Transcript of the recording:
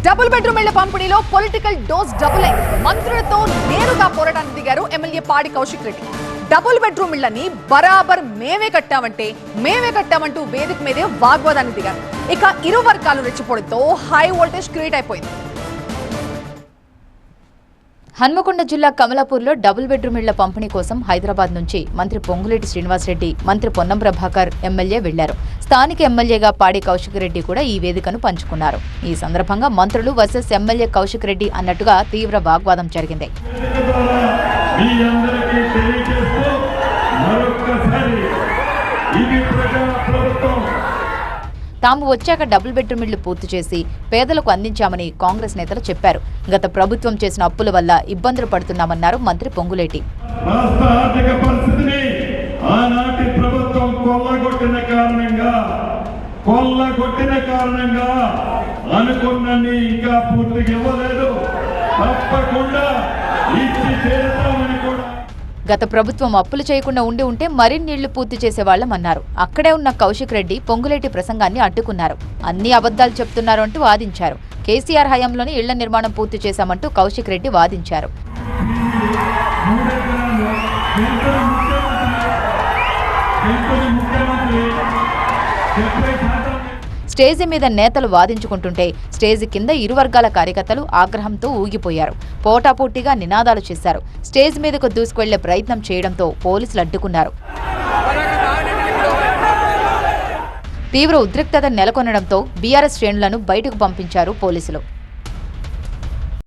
Double bedroom ఇళ్ల పంపిణీలో political dose double అయింది. మంత్రులతో నేరుగా పోరాటానికి దిగారు ఎమ్మెల్యే పాడి కౌశిక్ రెడ్డి. డబుల్ బెడ్రూమ్ ఇళ్లని బరాబర్ మేమే కట్టామంటూ వేదిక మీదే వాగ్వాదానికి దిగారు. ఇక ఇరు వర్గాలు రెచ్చిపోవడంతో హై వోల్టేజ్ క్రియేట్ అయిపోయింది. హన్మకొండ జిల్లా కమలాపూర్లో డబుల్ బెడ్రూమ్ ఇళ్ల పంపిణీ కోసం హైదరాబాద్ నుంచి మంత్రి పొంగులేటి శ్రీనివాసరెడ్డి, మంత్రి పొన్నం ప్రభాకర్ ఎమ్మెల్యే వెళ్లారు. స్థానిక ఎమ్మెల్యేగా పాడి కౌశిక్ రెడ్డి కూడా ఈ వేదికను పంచుకున్నారు. ఈ సందర్భంగా మంత్రులు వర్సెస్ ఎమ్మెల్యే కౌశిక్ రెడ్డి అన్నట్టుగా తీవ్ర వాగ్వాదం జరిగింది. తాము వచ్చాక డబుల్ బెడ్రూమ్ ఇళ్లు పూర్తి చేసి పేదలకు అందించామని కాంగ్రెస్ నేతలు చెప్పారు. గత ప్రభుత్వం చేసిన అప్పుల వల్ల ఇబ్బందులు పడుతున్నామన్నారు మంత్రి పొంగులేటి. కొల్లగొట్టిన కారణంగా అనుకున్నన్ని ఇంకా పూర్తిగా ఇవ్వలేదు. తప్పకుండా ఇచ్చి చేస్తామని కూడా. గత ప్రభుత్వం అప్పులు చేయకుండా ఉంటే మరిన్నిళ్లు పూర్తి చేసేవాళ్లమన్నారు. అక్కడే ఉన్న కౌశిక్ రెడ్డి పొంగులేటి ప్రసంగాన్ని అడ్డుకున్నారు. అన్ని అబద్దాలు చెప్తున్నారు అంటూ వాదించారు. కేసీఆర్ హయాంలోనే ఇళ్ల నిర్మాణం పూర్తి చేశామంటూ కౌశిక్ రెడ్డి వాదించారు. స్టేజి మీద నేతలు వాదించుకుంటుంటే స్టేజి కింద ఇరు వర్గాల కార్యకర్తలు ఆగ్రహంతో ఊగిపోయారు. పోటాపోటీగా నినాదాలు చేశారు. స్టేజ్ మీదకు దూసుకువెళ్లే ప్రయత్నం చేయడంతో పోలీసులు అడ్డుకున్నారు. తీవ్ర ఉద్రిక్తత నెలకొనడంతో బీఆర్ఎస్ శ్రేణులను బయటకు పంపించారు పోలీసులు.